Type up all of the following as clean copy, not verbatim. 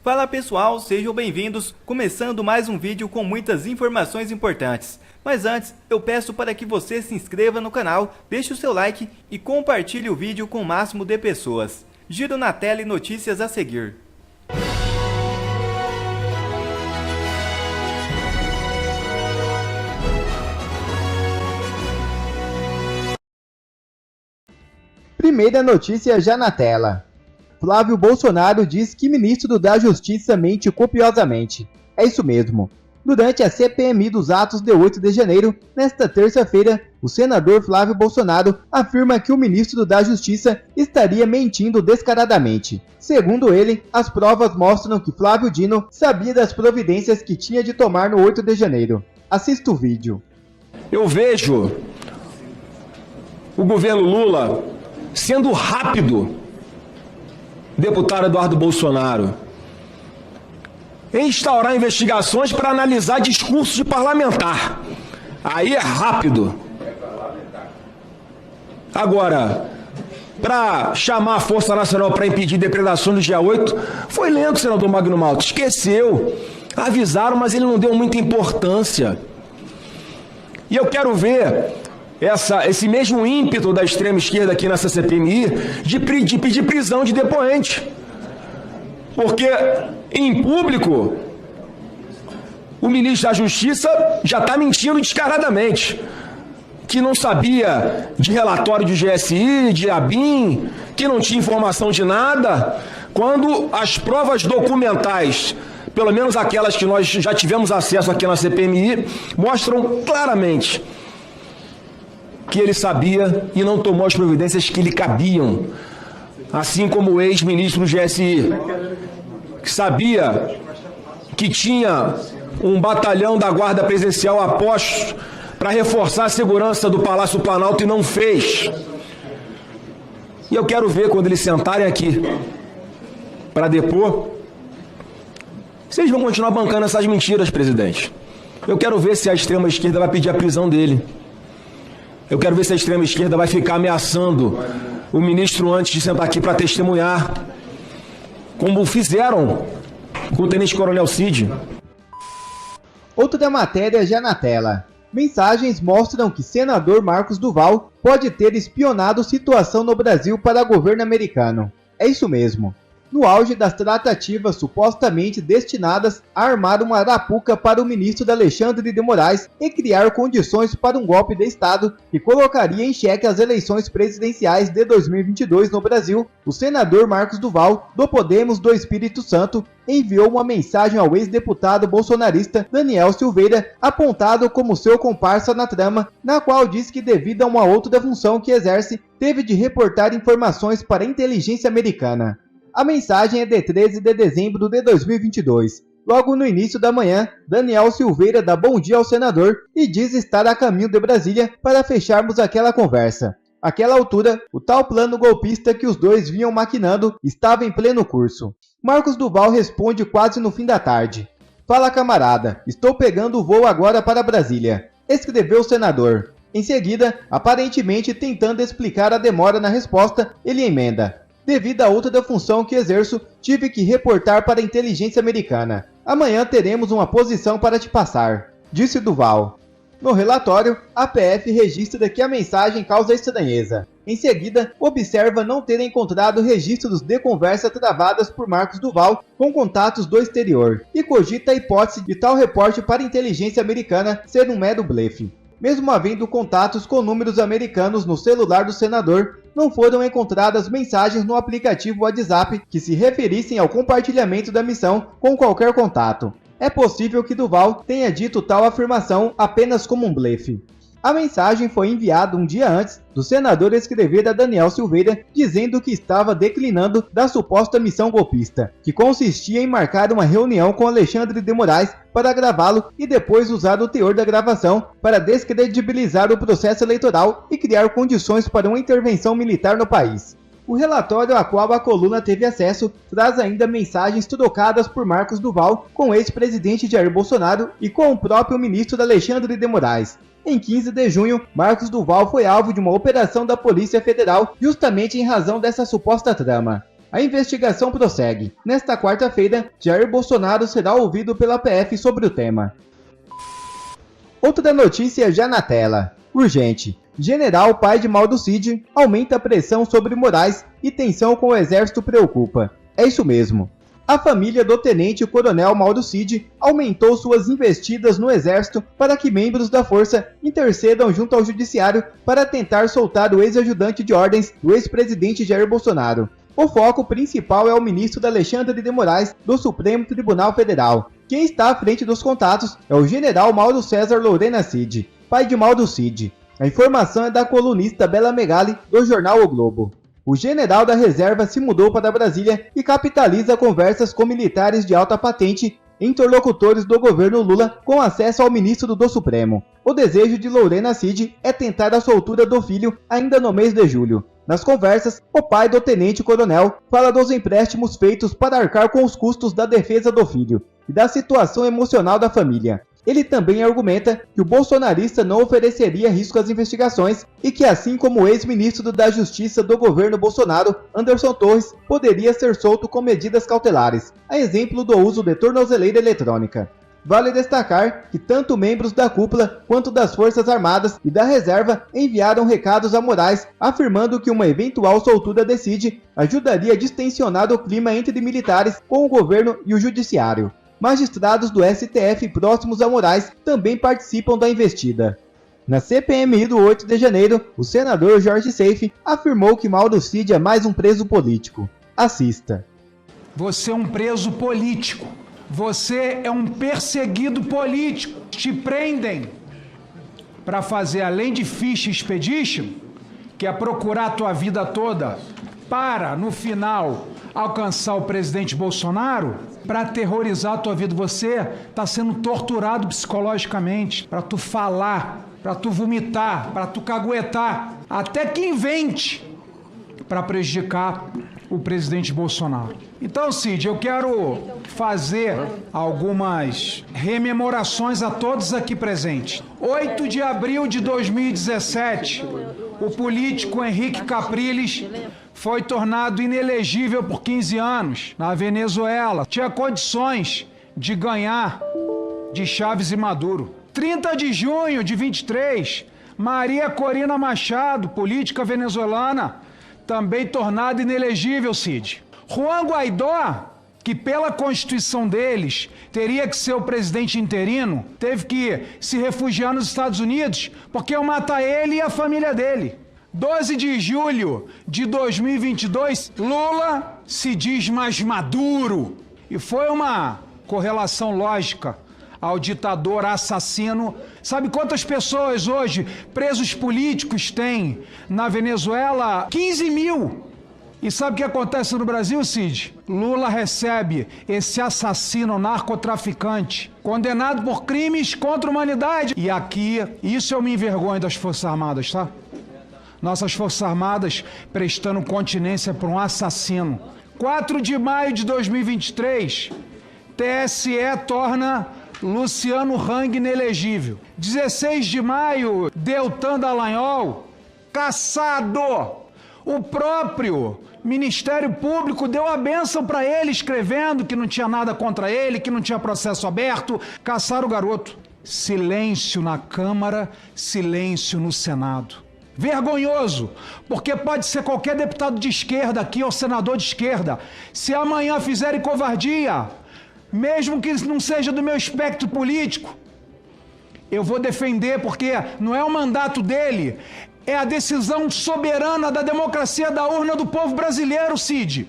Fala pessoal, sejam bem-vindos, começando mais um vídeo com muitas informações importantes. Mas antes, eu peço para que você se inscreva no canal, deixe o seu like e compartilhe o vídeo com o máximo de pessoas. Giro na tela e notícias a seguir. Primeira notícia já na tela. Flávio Bolsonaro diz que ministro da Justiça mente copiosamente. É isso mesmo. Durante a CPMI dos atos de 8 de janeiro, nesta terça-feira, o senador Flávio Bolsonaro afirma que o ministro da Justiça estaria mentindo descaradamente. Segundo ele, as provas mostram que Flávio Dino sabia das providências que tinha de tomar no 8 de janeiro. Assista o vídeo. Eu vejo o governo Lula sendo rápido, deputado Eduardo Bolsonaro, em instaurar investigações para analisar discursos de parlamentar. Aí é rápido. Agora, para chamar a Força Nacional para impedir depredações do dia 8, foi lento, senador Magno Malta. Esqueceu. Avisaram, mas ele não deu muita importância. E eu quero ver esse mesmo ímpeto da extrema esquerda aqui nessa CPMI de pedir prisão de depoente. Porque, em público, o ministro da Justiça já está mentindo descaradamente. Que não sabia de relatório de GSI, de ABIN, que não tinha informação de nada, quando as provas documentais, pelo menos aquelas que nós já tivemos acesso aqui na CPMI, mostram claramente que ele sabia e não tomou as providências que lhe cabiam, assim como o ex-ministro do GSI, que sabia que tinha um batalhão da Guarda Presidencial a postos para reforçar a segurança do Palácio Planalto e não fez. E eu quero ver quando eles sentarem aqui para depor, vocês vão continuar bancando essas mentiras, presidente. Eu quero ver se a extrema esquerda vai pedir a prisão dele. Eu quero ver se a extrema esquerda vai ficar ameaçando o ministro antes de sentar aqui para testemunhar, como fizeram com o tenente-coronel Cid. Outra matéria já na tela. Mensagens mostram que senador Marcos Duval pode ter espionado situação no Brasil para governo americano. É isso mesmo. No auge das tratativas supostamente destinadas a armar uma arapuca para o ministro Alexandre de Moraes e criar condições para um golpe de Estado que colocaria em xeque as eleições presidenciais de 2022 no Brasil, o senador Marcos Duval, do Podemos do Espírito Santo, enviou uma mensagem ao ex-deputado bolsonarista Daniel Silveira, apontado como seu comparsa na trama, na qual diz que devido a uma outra função que exerce, teve de reportar informações para a inteligência americana. A mensagem é de 13 de dezembro de 2022. Logo no início da manhã, Daniel Silveira dá bom dia ao senador e diz estar a caminho de Brasília para fecharmos aquela conversa. Àquela altura, o tal plano golpista que os dois vinham maquinando estava em pleno curso. Marcos Duval responde quase no fim da tarde. Fala camarada, estou pegando o voo agora para Brasília, escreveu o senador. Em seguida, aparentemente tentando explicar a demora na resposta, ele emenda. Devido a outra função que exerço, tive que reportar para a inteligência americana. Amanhã teremos uma posição para te passar, disse Duval. No relatório, a PF registra que a mensagem causa estranheza. Em seguida, observa não ter encontrado registros de conversa travadas por Marcos Duval com contatos do exterior e cogita a hipótese de tal reporte para a inteligência americana ser um mero blefe. Mesmo havendo contatos com números americanos no celular do senador, não foram encontradas mensagens no aplicativo WhatsApp que se referissem ao compartilhamento da missão com qualquer contato. É possível que Duval tenha dito tal afirmação apenas como um blefe. A mensagem foi enviada um dia antes do senador escrever a Daniel Silveira dizendo que estava declinando da suposta missão golpista, que consistia em marcar uma reunião com Alexandre de Moraes para gravá-lo e depois usar o teor da gravação para descredibilizar o processo eleitoral e criar condições para uma intervenção militar no país. O relatório a qual a coluna teve acesso traz ainda mensagens trocadas por Marcos Duval com o ex-presidente Jair Bolsonaro e com o próprio ministro Alexandre de Moraes. Em 15 de junho, Marcos Duval foi alvo de uma operação da Polícia Federal justamente em razão dessa suposta trama. A investigação prossegue. Nesta quarta-feira, Jair Bolsonaro será ouvido pela PF sobre o tema. Outra notícia já na tela. Urgente. General pai de Mauro Cid aumenta a pressão sobre Moraes e tensão com o exército preocupa. É isso mesmo. A família do tenente-coronel Mauro Cid aumentou suas investidas no exército para que membros da força intercedam junto ao judiciário para tentar soltar o ex-ajudante de ordens do ex-presidente Jair Bolsonaro. O foco principal é o ministro Alexandre de Moraes, do Supremo Tribunal Federal. Quem está à frente dos contatos é o general Mauro César Lorena Cid, pai de Mauro Cid. A informação é da colunista Bela Megali, do jornal O Globo. O general da reserva se mudou para Brasília e capitaliza conversas com militares de alta patente, interlocutores do governo Lula com acesso ao ministro do Supremo. O desejo de Lorena Cid é tentar a soltura do filho ainda no mês de julho. Nas conversas, o pai do tenente-coronel fala dos empréstimos feitos para arcar com os custos da defesa do filho e da situação emocional da família. Ele também argumenta que o bolsonarista não ofereceria risco às investigações e que, assim como o ex-ministro da Justiça do governo Bolsonaro, Anderson Torres, poderia ser solto com medidas cautelares, a exemplo do uso de tornozeleira eletrônica. Vale destacar que tanto membros da cúpula quanto das Forças Armadas e da Reserva enviaram recados a Moraes afirmando que uma eventual soltura de Cid ajudaria a distensionar o clima entre militares com o governo e o judiciário. Magistrados do STF próximos a Moraes também participam da investida. Na CPMI do 8 de janeiro, o senador Jorge Seife afirmou que Mauro Cid é mais um preso político. Assista. Você é um preso político. Você é um perseguido político. Te prendem para fazer, além de ficha expedition, que é procurar a tua vida toda, para, no final, alcançar o presidente Bolsonaro, para aterrorizar a tua vida. Você está sendo torturado psicologicamente, para tu falar, para tu vomitar, para tu caguetar, até que invente para prejudicar o presidente Bolsonaro. Então, Cid, eu quero fazer algumas rememorações a todos aqui presentes. 8 de abril de 2017, o político Henrique Capriles foi tornado inelegível por 15 anos na Venezuela. Tinha condições de ganhar de Chávez e Maduro. 30 de junho de 23, Maria Corina Machado, política venezuelana, também tornada inelegível, Cid. Juan Guaidó, que pela Constituição deles teria que ser o presidente interino, teve que se refugiar nos Estados Unidos porque iam matar ele e a família dele. 12 de julho de 2022, Lula se diz mais maduro. E foi uma correlação lógica ao ditador assassino. Sabe quantas pessoas hoje, presos políticos, tem na Venezuela? 15 mil. E sabe o que acontece no Brasil, Cid? Lula recebe esse assassino narcotraficante, condenado por crimes contra a humanidade. E aqui, isso eu me envergonho das Forças Armadas, tá? Nossas Forças Armadas prestando continência para um assassino. 4 de maio de 2023, TSE torna Luciano Hang inelegível. 16 de maio, Deltan Dallagnol, cassado. O próprio Ministério Público deu a bênção para ele, escrevendo que não tinha nada contra ele, que não tinha processo aberto. Cassaram o garoto. Silêncio na Câmara, silêncio no Senado. Vergonhoso, porque pode ser qualquer deputado de esquerda aqui ou senador de esquerda. Se amanhã fizerem covardia, mesmo que não seja do meu espectro político, eu vou defender, porque não é o mandato dele, é a decisão soberana da democracia da urna do povo brasileiro, Cid.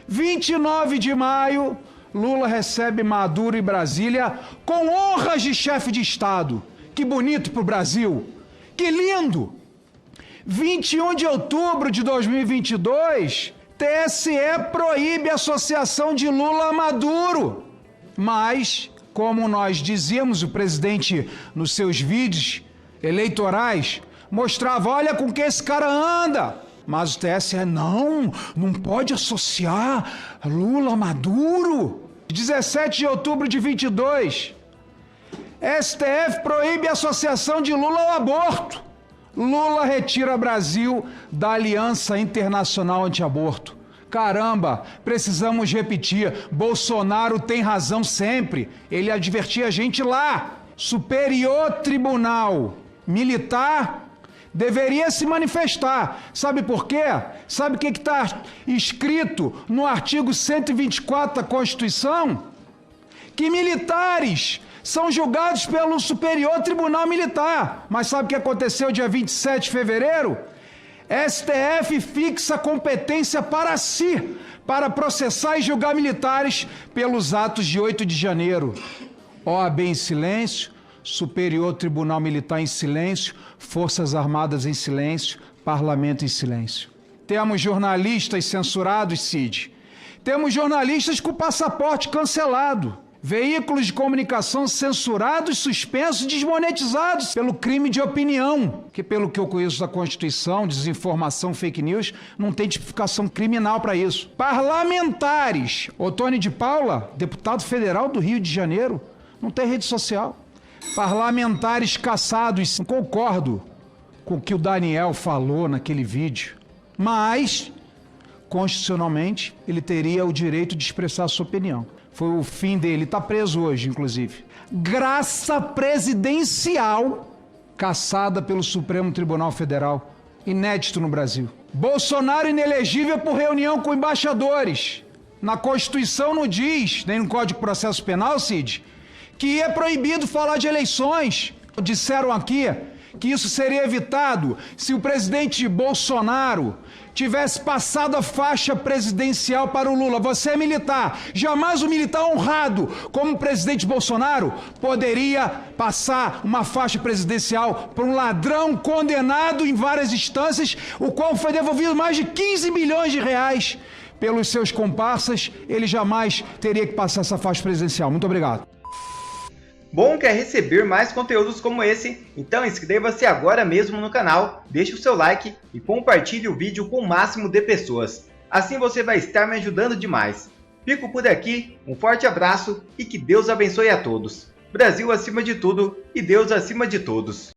29 de maio, Lula recebe Maduro em Brasília com honras de chefe de Estado. Que bonito pro Brasil, que lindo! 21 de outubro de 2022, TSE proíbe a associação de Lula a Maduro. Mas, como nós dizíamos, o presidente, nos seus vídeos eleitorais, mostrava, olha com que esse cara anda. Mas o TSE, não pode associar Lula a Maduro. 17 de outubro de 22, STF proíbe a associação de Lula ao aborto. Lula retira Brasil da Aliança Internacional Antiaborto. Caramba, precisamos repetir, Bolsonaro tem razão sempre. Ele advertia a gente lá. Superior Tribunal Militar deveria se manifestar. Sabe por quê? Sabe o que está escrito no artigo 124 da Constituição? Que militares são julgados pelo Superior Tribunal Militar. Mas sabe o que aconteceu dia 27 de fevereiro? STF fixa competência para si, para processar e julgar militares pelos atos de 8 de janeiro. OAB em silêncio, Superior Tribunal Militar em silêncio, Forças Armadas em silêncio, Parlamento em silêncio. Temos jornalistas censurados, Cid. Temos jornalistas com passaporte cancelado. Veículos de comunicação censurados, suspensos, desmonetizados pelo crime de opinião, que pelo que eu conheço da Constituição, desinformação, fake news, não tem tipificação criminal para isso. Parlamentares, Otônio de Paula, deputado federal do Rio de Janeiro, não tem rede social. Parlamentares caçados, não concordo com o que o Daniel falou naquele vídeo, mas, constitucionalmente, ele teria o direito de expressar a sua opinião. Foi o fim dele, está preso hoje, inclusive. Graça presidencial cassada pelo Supremo Tribunal Federal. Inédito no Brasil. Bolsonaro inelegível por reunião com embaixadores. Na Constituição não diz, nem no Código de Processo Penal, Cid, que é proibido falar de eleições. Disseram aqui que isso seria evitado se o presidente Bolsonaro tivesse passado a faixa presidencial para o Lula. Você é militar. Jamais um militar honrado como o presidente Bolsonaro poderia passar uma faixa presidencial para um ladrão condenado em várias instâncias, o qual foi devolvido mais de 15 milhões de reais pelos seus comparsas. Ele jamais teria que passar essa faixa presidencial. Muito obrigado. Bom, quer receber mais conteúdos como esse? Então inscreva-se agora mesmo no canal, deixe o seu like e compartilhe o vídeo com o máximo de pessoas. Assim você vai estar me ajudando demais. Fico por aqui, um forte abraço e que Deus abençoe a todos. Brasil acima de tudo e Deus acima de todos.